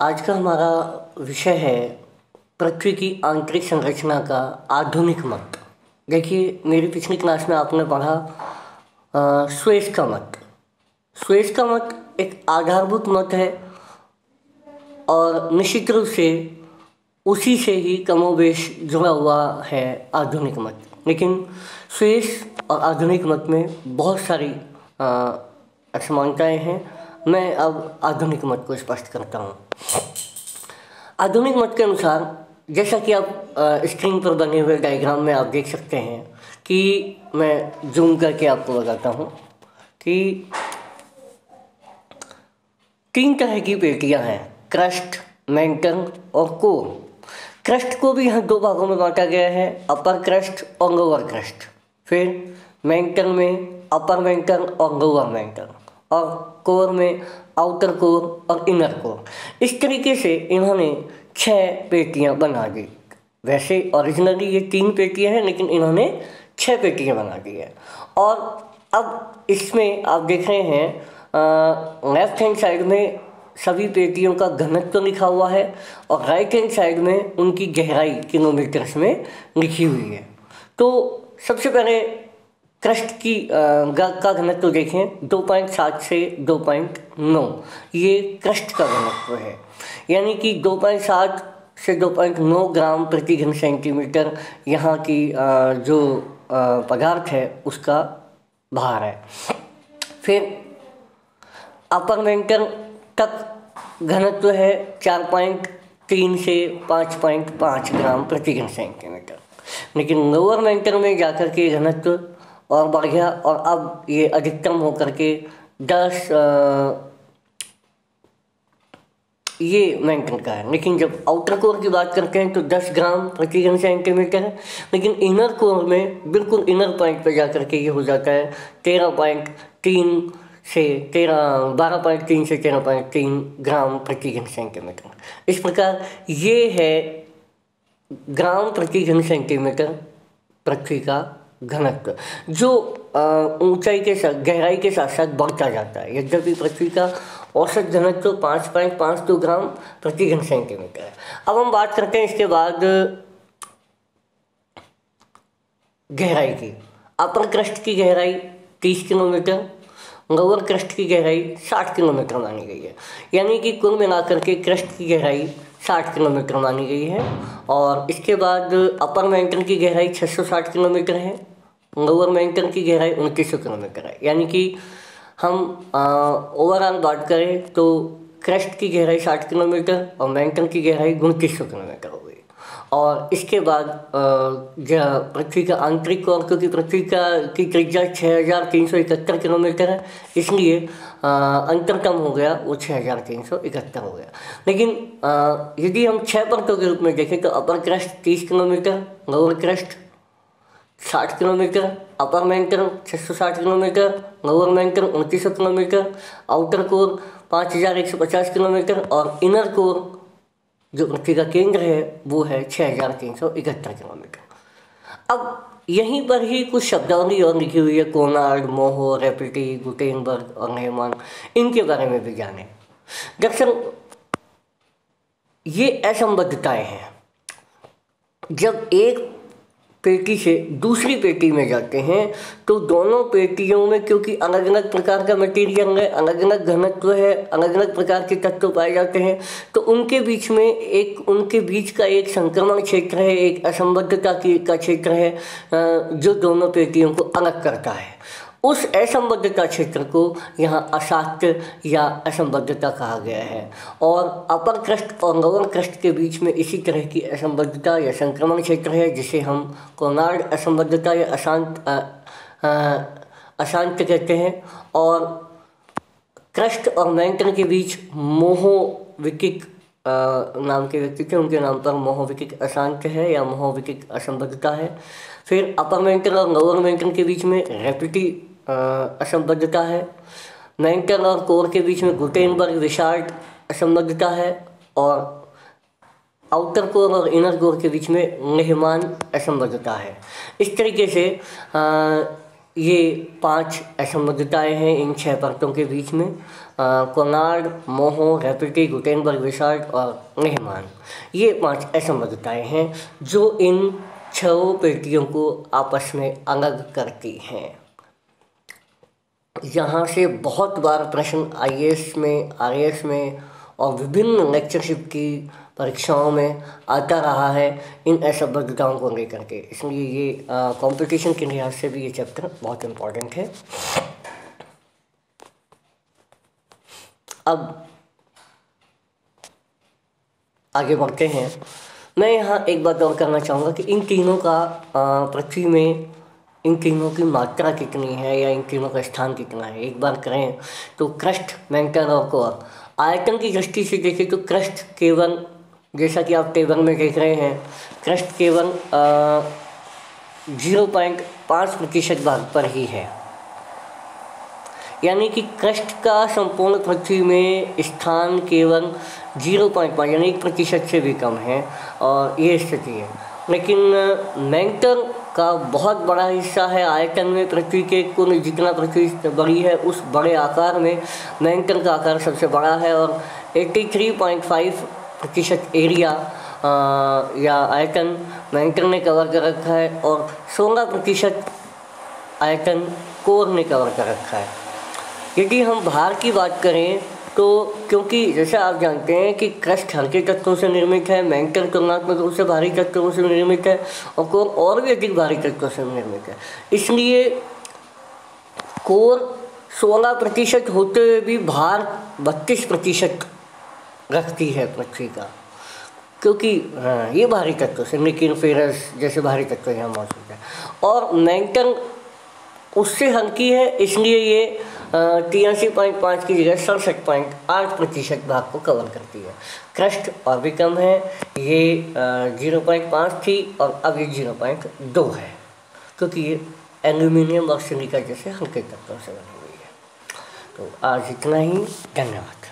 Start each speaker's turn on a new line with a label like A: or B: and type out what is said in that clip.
A: आज का हमारा विषय है पृथ्वी की आंतरिक संरचना का आधुनिक मत। देखिए, मेरी पिछली क्लास में आपने पढ़ा स्वेस का मत। स्वेस का मत एक आधारभूत मत है और निश्चित रूप से उसी से ही कमोबेश जुड़ा हुआ है आधुनिक मत। लेकिन स्वेस और आधुनिक मत में बहुत सारी असमानताएं हैं। मैं अब आधुनिक मत को स्पष्ट करता हूँ। आधुनिक मत के अनुसार, जैसा कि आप स्क्रीन पर बने हुए डायग्राम में आप देख सकते हैं कि मैं जूम करके आपको बताता हूँ कि 3 तरह की पेटियाँ हैं: क्रस्ट, मेंटल और कोर। क्रस्ट को भी यहाँ 2 भागों में बांटा गया है, अपर क्रस्ट और लोअर क्रस्ट। फिर मेंटल में अपर मेंटल और लोअर मेंटल, और कोर में आउटर कोर और इनर कोर। इस तरीके से इन्होंने 6 पेटियाँ बना दी। वैसे ओरिजिनली ये 3 पेटियाँ हैं, लेकिन इन्होंने 6 पेटियाँ बना दी है। और अब इसमें आप देख रहे हैं लेफ्ट हैंड साइड में सभी पेटियों का घनत्व लिखा हुआ है और राइट हैंड साइड में उनकी गहराई किलोमीटर्स में लिखी हुई है। तो सबसे पहले क्रस्ट की का घनत्व देखें, 2.7 से 2.9 ये क्रस्ट का घनत्व है। यानी कि 2.7 से 2.9 ग्राम प्रति घन सेंटीमीटर यहाँ की जो पदार्थ है उसका भार है। फिर अपर मेंटल तक घनत्व है 4.3 से 5.5 ग्राम प्रति घन सेंटीमीटर। लेकिन लोअर मेंटल में जाकर के घनत्व और बढ़ गया और अब ये अधिकतम होकर के 10 ये मेंटल का है। लेकिन जब आउटर कोर की बात करते हैं तो 10 ग्राम प्रति घन सेंटीमीटर है। लेकिन इनर कोर में बिल्कुल इनर पॉइंट पे जाकर के ये हो जाता है 12.3 से 13.3 ग्राम प्रति घन सेंटीमीटर। इस प्रकार ये है ग्राम प्रति घन सेंटीमीटर पृथ्वी का घनत्व, जो ऊंचाई के साथ गहराई के साथ साथ बढ़ता जाता है। यद्यपि पृथ्वी का औसत घनत्व 5.52 ग्राम प्रति घन सेंटीमीटर है। अब हम बात करते हैं इसके बाद गहराई की। अपर क्रस्ट की गहराई 30 किलोमीटर, लोअर क्रस्ट की गहराई 60 किलोमीटर मानी गई है। यानी कि कुल मिलाकर के क्रस्ट की गहराई 60 किलोमीटर मानी गई है। और इसके बाद अपर मेंटल की गहराई 660 किलोमीटर है, लोअर मेंटल की गहराई 2900 किलोमीटर है। यानी कि हम ओवरऑल बात करें तो क्रस्ट की गहराई 60 किलोमीटर और मेंटल की गहराई 2900 किलोमीटर हो गई। और इसके बाद पृथ्वी का आंतरिक कोर, क्योंकि पृथ्वी की त्रिज्या 6371 किलोमीटर है, इसलिए अंतर कम हो गया, वो 6371 हो गया। लेकिन यदि हम 6 परतों के रूप में देखें तो upper crust 30 kilometre, lower crust 60 kilometre, upper mantle 660 kilometre, lower mantle 2900 kilometre, outer core 5150 kilometre और इनर कोर जो पृथ्वी का केंद्र है वो है 6371 किलोमीटर। अब यहीं पर ही कुछ शब्दावली और लिखी हुई है: कोनार्ड, मोहो, रेपिटी, गुटेनबर्ग और नेहमान। इनके बारे में भी जाने। दरअसल ये असंबद्धताएं हैं। जब एक पेटी से दूसरी पेटी में जाते हैं तो दोनों पेटियों में, क्योंकि अलग अलग प्रकार का मटेरियल है, अलग अलग घनत्व है, अलग अलग प्रकार के तत्व पाए जाते हैं, तो उनके बीच का एक संक्रमण क्षेत्र है, एक असंबद्धता का क्षेत्र है जो दोनों पेटियों को अलग करता है। उस असंबद्धता क्षेत्र को यहाँ अशाक्त या असंबद्धता कहा गया है। और अपर क्रस्ट और लोअर क्रस्ट के बीच में इसी तरह की असंबद्धता या संक्रमण क्षेत्र है, जिसे हम कोनार्ड असंबद्धता या अशांत कहते हैं। और क्रस्ट और मेंटल के बीच मोहोविकिक नाम के व्यक्ति थे, उनके नाम पर मोहोविकिक अशांत है या मोहोविकिक असंबद्धता है। फिर अपर मेंटल और लोअर मेंटल के बीच में रेपिटी असंबद्धता है। मेंटल और कोर के बीच में गुटेनबर्ग विशार्ड असंबद्धता है। और आउटर कोर और इनर कोर के बीच में नेहमान असंबद्धता है। इस तरीके से ये 5 असंबद्धताएँ हैं इन 6 परतों के बीच में। कोनार्ड, मोहो, रैपिटी, गुटेनबर्ग, विसार्ड और मेहमान, ये 5 असंबद्धताएँ हैं जो इन 6 पेटियों को आपस में अलग करती हैं। यहाँ से बहुत बार प्रश्न IAS में, RAS में और विभिन्न लेक्चरशिप की परीक्षाओं में आता रहा है इन असंबद्धताओं को लेकर के, इसलिए ये कंपटीशन के लिहाज से भी ये चैप्टर बहुत इम्पोर्टेंट है। अब आगे बढ़ते हैं। मैं यहाँ एक बात और करना चाहूँगा कि इन तीनों का पृथ्वी में इन तीनों की मात्रा कितनी है या इन तीनों का स्थान कितना है, एक बार करें तो क्रस्ट, मैंटल और कोर। आयतन की दृष्टि से देखें तो क्रस्ट केवल, जैसा कि आप टेबल में देख रहे हैं, क्रस्ट केवल 0.5% भाग पर ही है, यानी कि क्रस्ट का संपूर्ण पृथ्वी में स्थान केवल 0.5 यानी 1% से भी कम है और ये स्थिति है। लेकिन मैंटल का बहुत बड़ा हिस्सा है आयतन में, पृथ्वी के कुल जितना पृथ्वी बड़ी है उस बड़े आकार में मैंटल का आकार सबसे बड़ा है और 83.5% एरिया या आयतन मैंटल ने कवर कर रखा है और 16% आयतन कोर ने कवर कर रखा है। यदि हम भार की बात करें तो क्योंकि जैसे आप जानते हैं कि क्रस्ट हल्के तत्वों से निर्मित है, मैंटल तुलनात्मक रूप से भारी तत्वों से निर्मित है और कोर और भी अधिक भारी तत्वों से निर्मित है, इसलिए कोर 16% होते हुए भी भार 32% रखती है पृथ्वी का, क्योंकि ये भारी तत्व से, निकिल, फेरस जैसे भारी तत्व यहाँ मौजूद है और मैंटल उससे हल्की है, इसलिए ये 83.5 की जगह 67.8% भाग को कवर करती है। क्रस्ट और भी कम है, ये 0.5 थी और अब ये 0.2 है, क्योंकि ये एल्यूमिनियम और सिलिका जैसे हल्के तत्वों से बनी हुई है। तो आज इतना ही, धन्यवाद।